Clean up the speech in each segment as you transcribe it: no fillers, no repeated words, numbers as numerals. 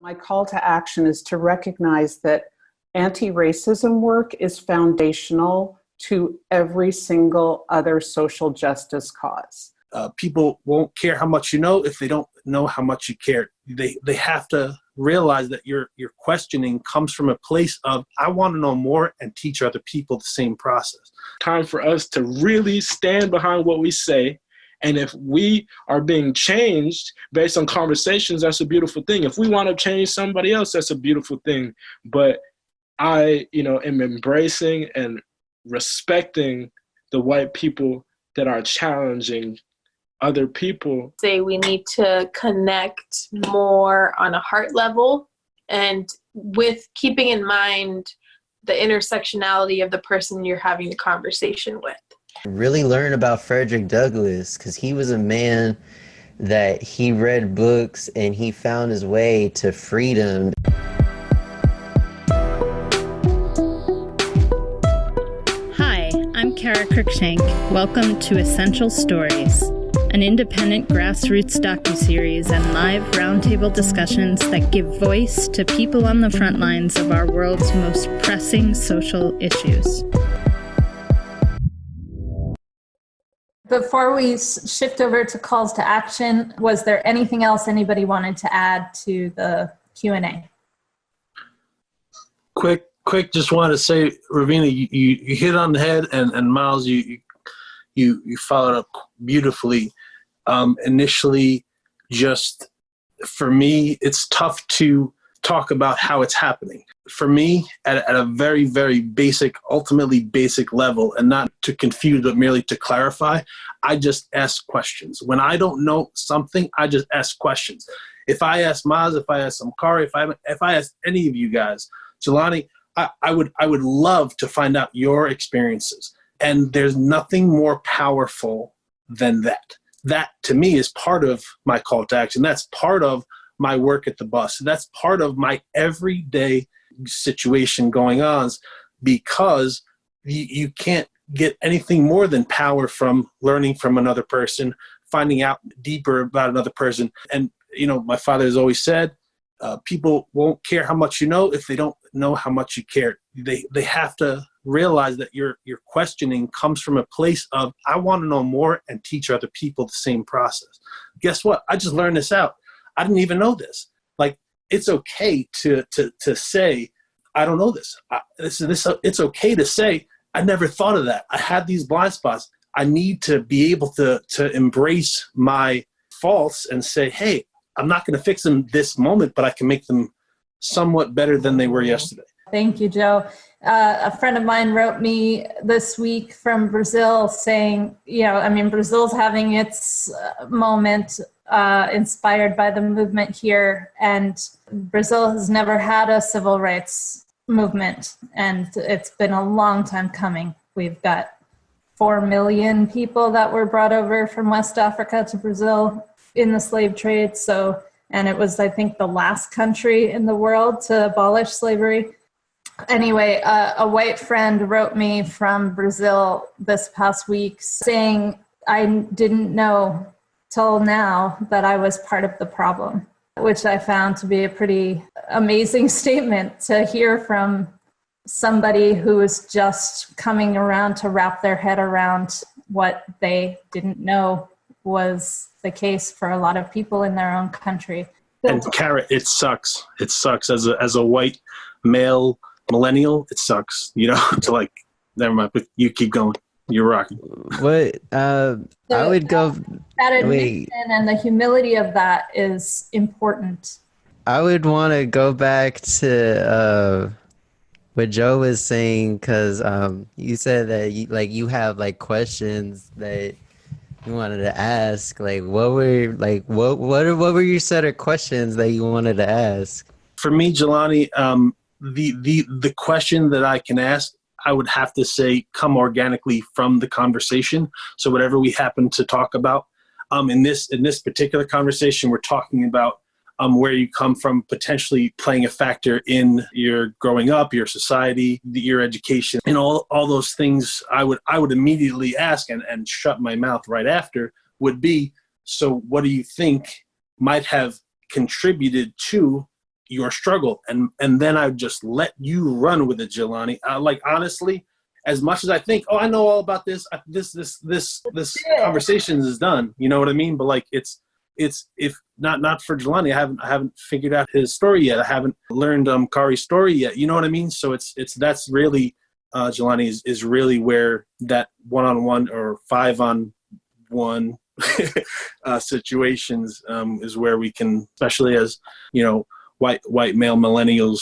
My call to action is to recognize that anti-racism work is foundational to every single other social justice cause. People won't care how much you know if they don't know how much you care. They have to realize that your questioning comes from a place of, I want to know more and teach other people the same process. Time for us to really stand behind what we say. And if we are being changed based on conversations, that's a beautiful thing. If we want to change somebody else, that's a beautiful thing. But I, am embracing and respecting the white people that are challenging other people. Say we need to connect more on a heart level, and with keeping in mind the intersectionality of the person you're having the conversation with. Really learn about Frederick Douglass, because he was a man that he read books and he found his way to freedom. Hi, I'm Cara Cruickshank. Welcome to Essential Stories, an independent grassroots docuseries and live roundtable discussions that give voice to people on the front lines of our world's most pressing social issues. Before we shift over to calls to action, was there anything else anybody wanted to add to the Q&A? Quick, just wanted to say, Ravina, you hit on the head, and Miles, you followed up beautifully. Initially, just for me, it's tough to talk about how it's happening. For me, at a very, very basic, ultimately basic level, and not to confuse, but merely to clarify, I just ask questions. When I don't know something, I just ask questions. If I ask Maz, if I ask OMKARI, if I ask any of you guys, JELANI, I would love to find out your experiences. And there's nothing more powerful than that. That, to me, is part of my call to action. That's part of my work at the bus. That's part of my everyday situation going on, because you can't get anything more than power from learning from another person, finding out deeper about another person. And, my father has always said, people won't care how much you know if they don't know how much you care. They have to realize that your questioning comes from a place of, I want to know more and teach other people the same process. Guess what? I just learned this out. I didn't even know this. Like, it's okay to say, I don't know this. It's okay to say, I never thought of that. I had these blind spots. I need to be able to embrace my faults and say, hey, I'm not going to fix them this moment, but I can make them somewhat better than they were yesterday. Thank you, Joe. A friend of mine wrote me this week from Brazil saying, Brazil's having its moment inspired by the movement here, and Brazil has never had a civil rights movement, and it's been a long time coming. We've got 4 million people that were brought over from West Africa to Brazil in the slave trade. And it was, I think, the last country in the world to abolish slavery. Anyway, a white friend wrote me from Brazil this past week saying, I didn't know till now that I was part of the problem, which I found to be a pretty amazing statement to hear from somebody who is just coming around to wrap their head around what they didn't know was the case for a lot of people in their own country. And Cara, it sucks. It sucks as a white male millennial. It sucks, to never mind, but you keep going. You're rocking. What? I would go. That admission and the humility of that is important. I would want to go back to what Joe was saying, because you said that you have questions that you wanted to ask. What were your set of questions that you wanted to ask? For me, Jelani, the question that I can ask, I would have to say, come organically from the conversation. So whatever we happen to talk about, in this particular conversation, we're talking about where you come from, potentially playing a factor in your growing up, your society, your education, and all those things. I would immediately ask and shut my mouth right after would be, so what do you think might have contributed to your struggle, and then I just let you run with it, Jelani. Like, honestly, as much as I think, oh, I know all about this, this conversation is done. You know what I mean? But like, it's if not for Jelani, I haven't figured out his story yet. I haven't learned Kari's story yet. You know what I mean? So that's really Jelani is really where that 1-on-1 or 5-on-1 situations is where we can, especially as white male millennials,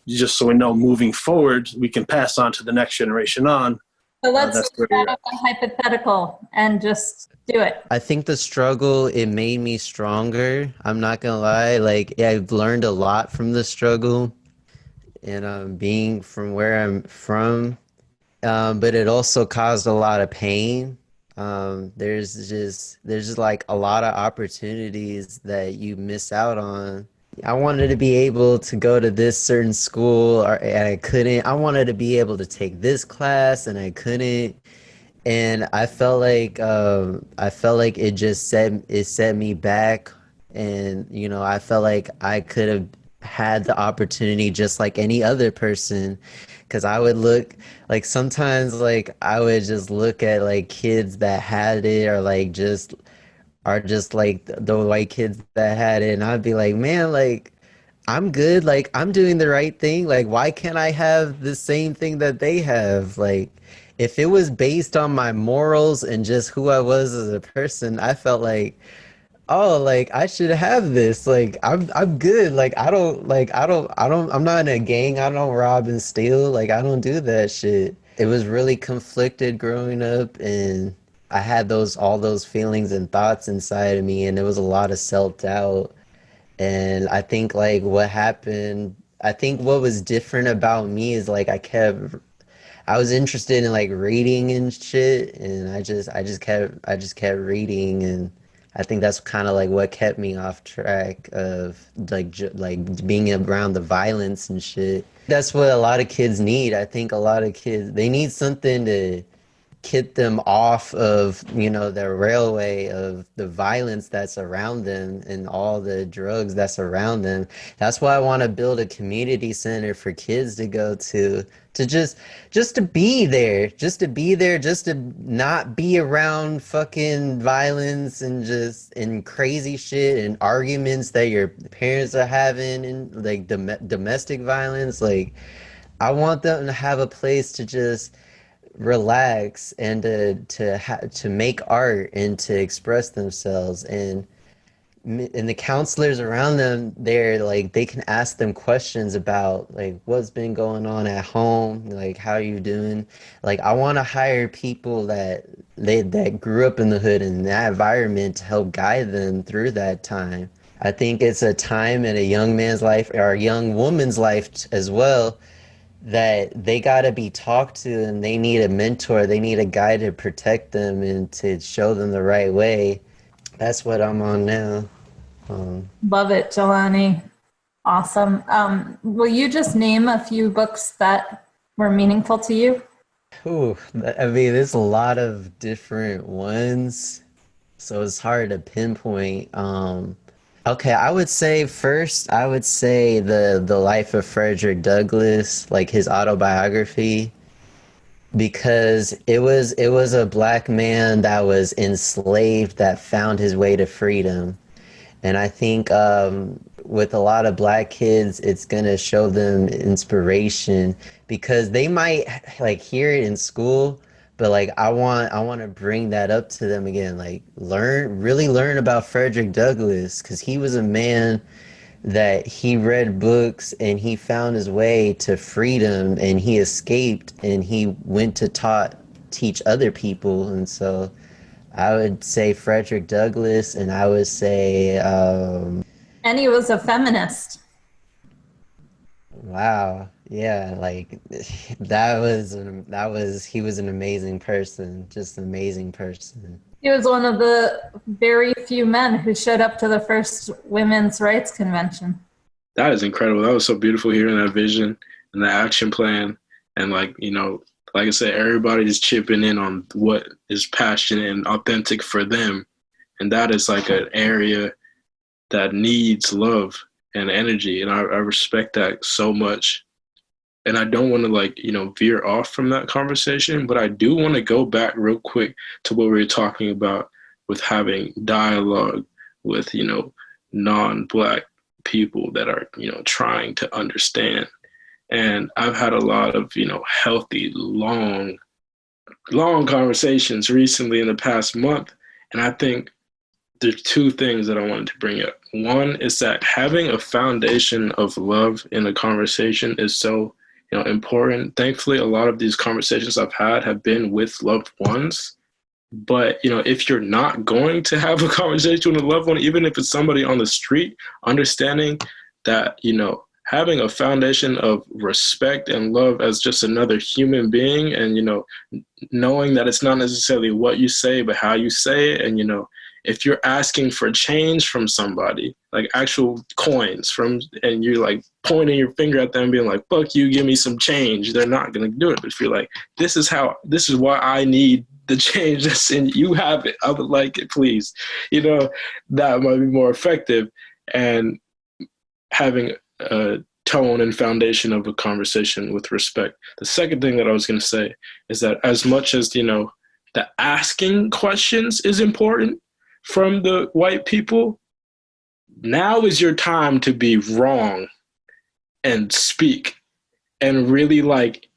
just so we know moving forward, we can pass on to the next generation on. So let's start off a hypothetical and just do it. I think the struggle, it made me stronger. I'm not gonna lie. Like, yeah, I've learned a lot from the struggle and being from where I'm from. But it also caused a lot of pain. There's just like a lot of opportunities that you miss out on. I wanted to be able to go to this certain school, and I couldn't. I wanted to be able to take this class, and I couldn't. And I felt like it just set me back. And I felt like I could have had the opportunity just like any other person, because I would look like sometimes like I would just look at like kids that had it, or like just like the white kids that had it, and I'd be like, man, like I'm good, like I'm doing the right thing, like why can't I have the same thing that they have? Like, if it was based on my morals and just who I was as a person, I felt like, oh, like I should have this. Like I'm good. Like I'm not in a gang. I don't rob and steal. Like I don't do that shit. It was really conflicted growing up, and I had all those feelings and thoughts inside of me, and there was a lot of self-doubt. And I think like what was different about me is like I was interested in like reading and shit, and I just kept reading, and I think that's kind of like what kept me off track of like being around the violence and shit. That's what a lot of kids need. I think a lot of kids, they need something to get them off of the railway of the violence that's around them and all the drugs that's around them. That's why I want to build a community center for kids to go to just to be there, just to not be around fucking violence and crazy shit and arguments that your parents are having, and like domestic violence. Like, I want them to have a place to just relax and to make art and to express themselves, and the counselors around them, they're like, they can ask them questions about like what's been going on at home, like how you doing. Like, I want to hire people that grew up in the hood and that environment to help guide them through that time. I think it's a time in a young man's life, or a young woman's life as well, that they got to be talked to, and they need a mentor. They need a guy to protect them and to show them the right way. That's what I'm on now. Love it, Jelani. Awesome. Will you just name a few books that were meaningful to you? Ooh, I mean, there's a lot of different ones, so it's hard to pinpoint. Okay, I would say the life of Frederick Douglass, like his autobiography, because it was a black man that was enslaved that found his way to freedom. And I think with a lot of black kids, it's gonna show them inspiration, because they might like hear it in school, but like I want to bring that up to them again. Like, really learn about Frederick Douglass, because he was a man that he read books and he found his way to freedom, and he escaped and he went to teach other people. And so I would say Frederick Douglass, and I would say And he was a feminist. wow. Yeah, like he was an amazing person, just an amazing person. He was one of the very few men who showed up to the first women's rights convention. That is incredible. That was so beautiful hearing that vision and the action plan. And like I said, everybody just chipping in on what is passionate and authentic for them. And that is like an area that needs love. and energy. And I respect that so much. And I don't want to like, veer off from that conversation, but I do want to go back real quick to what we were talking about with having dialogue with, non-Black people that are, trying to understand. And I've had a lot of, healthy, long conversations recently in the past month. And I think there's two things that I wanted to bring up. One is that having a foundation of love in a conversation is so, important. Thankfully, a lot of these conversations I've had have been with loved ones. But, if you're not going to have a conversation with a loved one, even if it's somebody on the street, understanding that, having a foundation of respect and love as just another human being and, knowing that it's not necessarily what you say, but how you say it. And, if you're asking for change from somebody, like actual coins and you're like pointing your finger at them and being like, fuck you, give me some change, they're not going to do it. But if you're like, this is why I need the change that's in you, have it, I would like it, please. That might be more effective. And having a tone and foundation of a conversation with respect. The second thing that I was going to say is that as much as, the asking questions is important from the white people, now is your time to be wrong and speak and really like,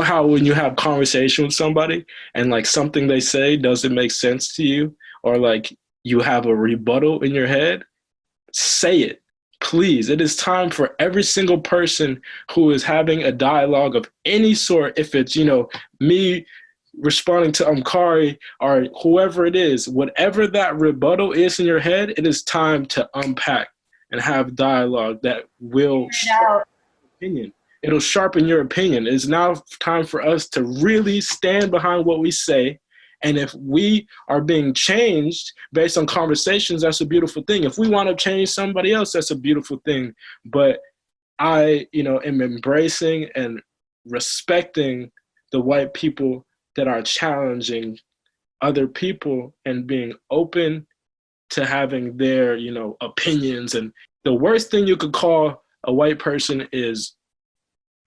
how when you have conversation with somebody and like something they say doesn't make sense to you or like you have a rebuttal in your head, say it. Please, it is time for every single person who is having a dialogue of any sort, if it's, me responding to OMKARI or whoever it is, whatever that rebuttal is in your head, it is time to unpack and have dialogue that will sharpen your opinion. It'll sharpen your opinion. It's now time for us to really stand behind what we say. And if we are being changed based on conversations, that's a beautiful thing. If we want to change somebody else, that's a beautiful thing. But I, am embracing and respecting the white people that are challenging other people and being open to having their, opinions. And the worst thing you could call a white person is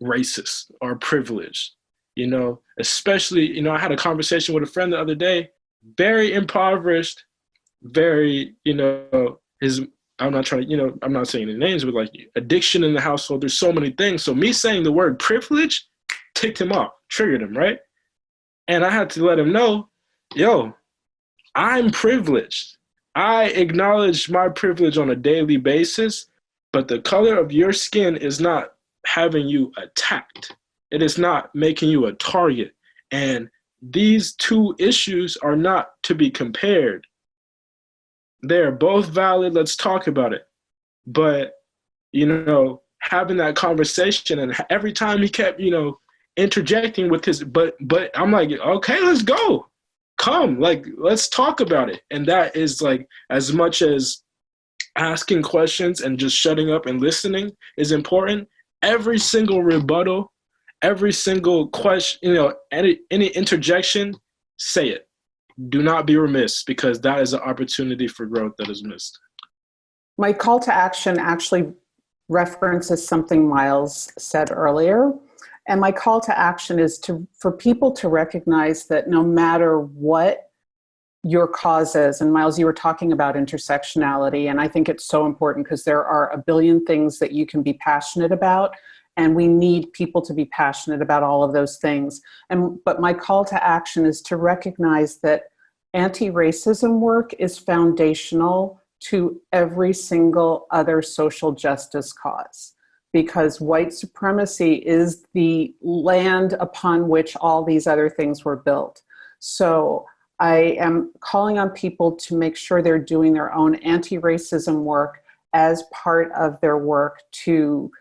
racist or privileged. Especially, I had a conversation with a friend the other day, very impoverished, very, I'm not saying any names, but like addiction in the household. There's so many things. So me saying the word privilege ticked him off, triggered him, right? And I had to let him know, I'm privileged. I acknowledge my privilege on a daily basis, but the color of your skin is not having you attacked. It is not making you a target. And these two issues are not to be compared. They're both valid. Let's talk about it. But, having that conversation, and every time he kept, interjecting with his, but I'm like, okay, let's go. Come, like, let's talk about it. And that is like, as much as asking questions and just shutting up and listening is important, every single rebuttal, every single question, any interjection, say it. Do not be remiss, because that is an opportunity for growth that is missed. My call to action actually references something Miles said earlier. And my call to action is for people to recognize that no matter what your cause is, and Miles, you were talking about intersectionality, and I think it's so important because there are a billion things that you can be passionate about, and we need people to be passionate about all of those things. But my call to action is to recognize that anti-racism work is foundational to every single other social justice cause, because white supremacy is the land upon which all these other things were built. So I am calling on people to make sure they're doing their own anti-racism work as part of their work to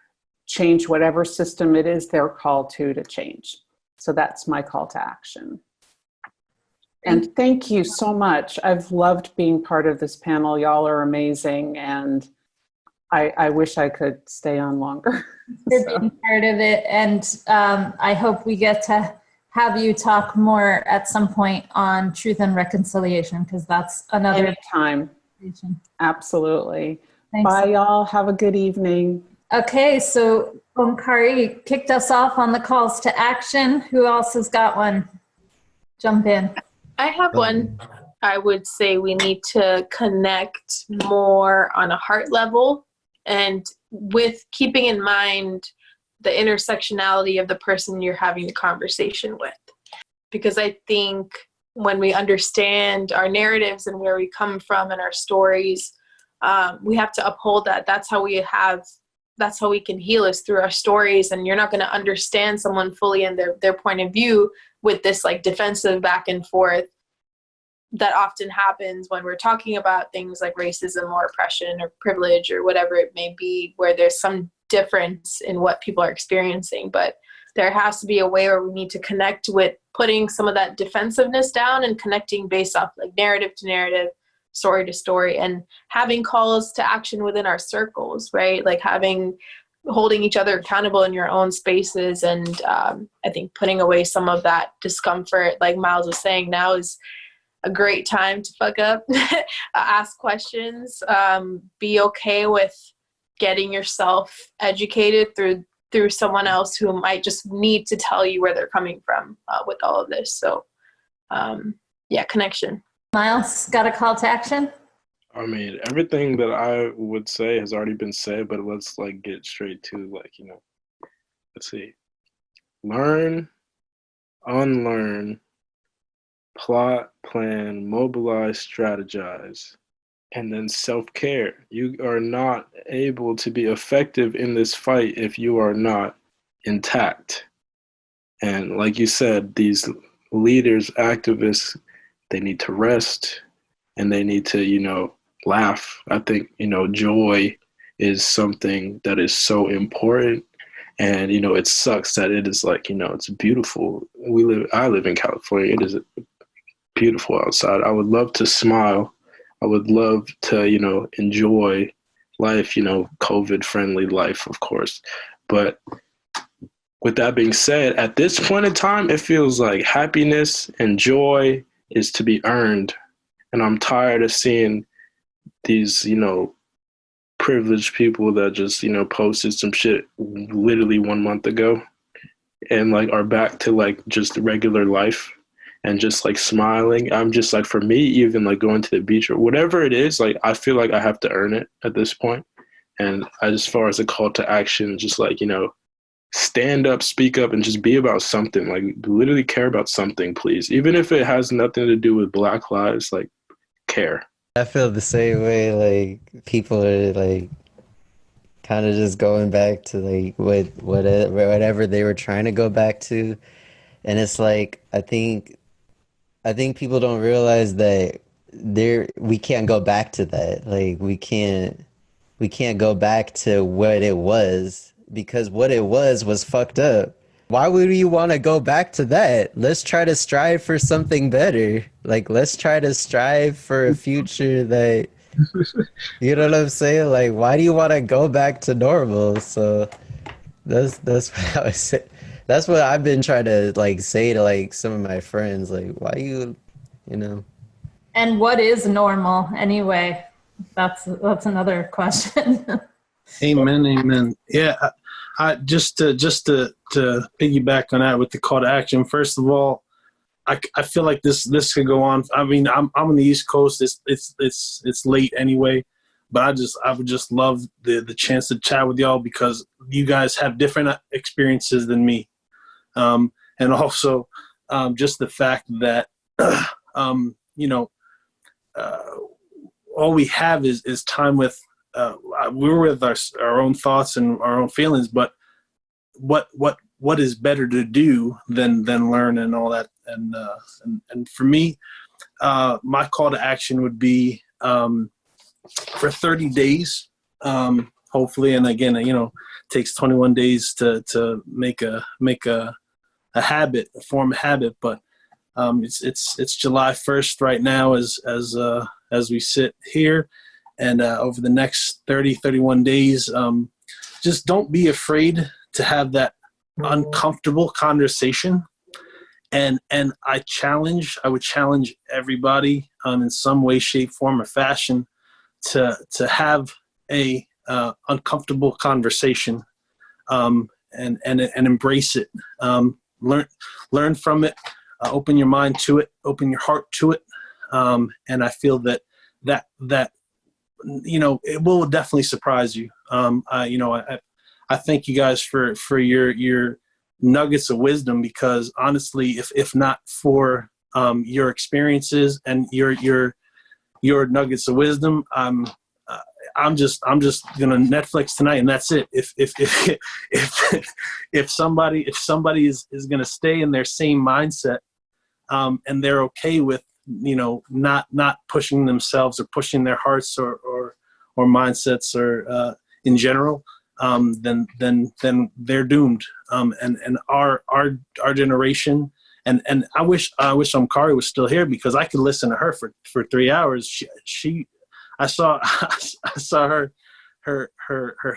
change whatever system it is they're called to change. So that's my call to action. And thank you so much. I've loved being part of this panel. Y'all are amazing, and I wish I could stay on longer. For being part of it, and I hope we get to have you talk more at some point on truth and reconciliation, because that's another anytime. Absolutely. Thanks. Bye, y'all. Have a good evening. Okay, so OMKARI kicked us off on the calls to action. Who else has got one? Jump in. I have one. I would say we need to connect more on a heart level, and with keeping in mind the intersectionality of the person you're having the conversation with. Because I think when we understand our narratives and where we come from and our stories, we have to uphold that. That's how we can heal, is through our stories. And you're not going to understand someone fully in their point of view with this like defensive back and forth that often happens when we're talking about things like racism or oppression or privilege or whatever it may be, where there's some difference in what people are experiencing. But there has to be a way where we need to connect with putting some of that defensiveness down and connecting based off like narrative to narrative, story to story, and having calls to action within our circles, right? Like holding each other accountable in your own spaces. And I think putting away some of that discomfort, like Miles was saying, now is a great time to fuck up, ask questions, be okay with getting yourself educated through someone else who might just need to tell you where they're coming from with all of this. So yeah, connection. Miles, got a call to action? I mean, everything that I would say has already been said, but let's like get straight to like, let's see. Learn, unlearn, plot, plan, mobilize, strategize, and then self-care. You are not able to be effective in this fight if you are not intact. And like you said, these leaders, activists, they need to rest and they need to, laugh. I think, joy is something that is so important. And, it sucks that it is like, it's beautiful. I live in California. It is beautiful outside. I would love to smile. I would love to, enjoy life, COVID-friendly life, of course. But with that being said, at this point in time, it feels like happiness and joy is to be earned. And I'm tired of seeing these, privileged people that just, posted some shit literally 1 month ago and like are back to like just regular life and just like smiling. I'm just like, for me, even like going to the beach or whatever it is, like I feel like I have to earn it at this point. And as far as a call to action, just like, stand up, speak up, and just be about something. Like literally care about something, please. Even if it has nothing to do with Black lives, like care. I feel the same way. Like people are like kind of just going back to like whatever they were trying to go back to, and it's like I think people don't realize that we can't go back to that. Like we can't go back to what it was, because what it was fucked up. Why would you want to go back to that? Let's try to strive for something better. Like, let's try to strive for a future that, you know what I'm saying? Like, why do you want to go back to normal? So that's what I was saying. That's what I've been trying to like say to like some of my friends. Like, why you know? And what is normal anyway? That's another question. Amen. Yeah. I just to piggyback on that with the call to action. First of all, I feel like this could go on. I mean, I'm on the East Coast. It's late anyway, but I would just love the chance to chat with y'all because you guys have different experiences than me, and also just the fact that all we have is time with. We were with our own thoughts and our own feelings, but what is better to do than learn and all that? And for me, my call to action would be for 30 days, hopefully. And again, it takes 21 days to make a habit, form a habit. But it's July 1st right now as we sit here. And over the next 31 days, just don't be afraid to have that uncomfortable conversation. And I would challenge everybody in some way, shape, form, or fashion to have a uncomfortable conversation, and embrace it. Learn from it. Open your mind to it. Open your heart to it. And I feel that it will definitely surprise you. I thank you guys for your nuggets of wisdom, because honestly, if not for your experiences and your nuggets of wisdom, I'm just gonna Netflix tonight and that's it. If somebody is gonna stay in their same mindset, and they're okay with not pushing themselves or pushing their hearts or mindsets or in general, then they're doomed. And our generation, and I wish OMKARI was still here, because I could listen to her for 3 hours. I saw her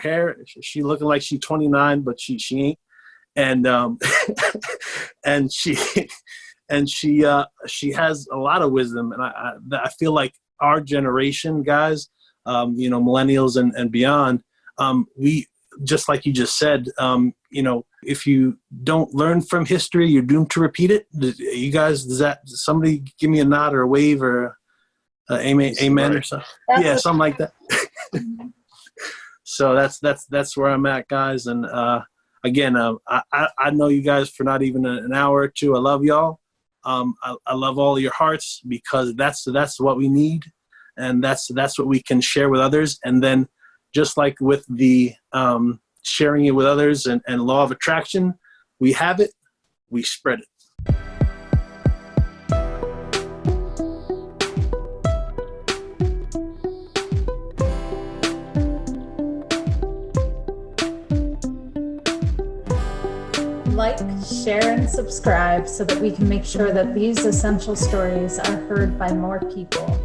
hair. She looking like she's 29, but she ain't. And and she has a lot of wisdom, and I feel like our generation, guys, millennials and beyond, we, just like you just said, if you don't learn from history, you're doomed to repeat it. You guys, does somebody give me a nod or a wave or amen or something? Yeah, something like that. So that's where I'm at, guys. And again, I know you guys for not even an hour or two. I love y'all. I love all of your hearts, because that's what we need, and that's what we can share with others. And then, just like with the sharing it with others and law of attraction, we have it, we spread it. Like, share, and subscribe so that we can make sure that these essential stories are heard by more people.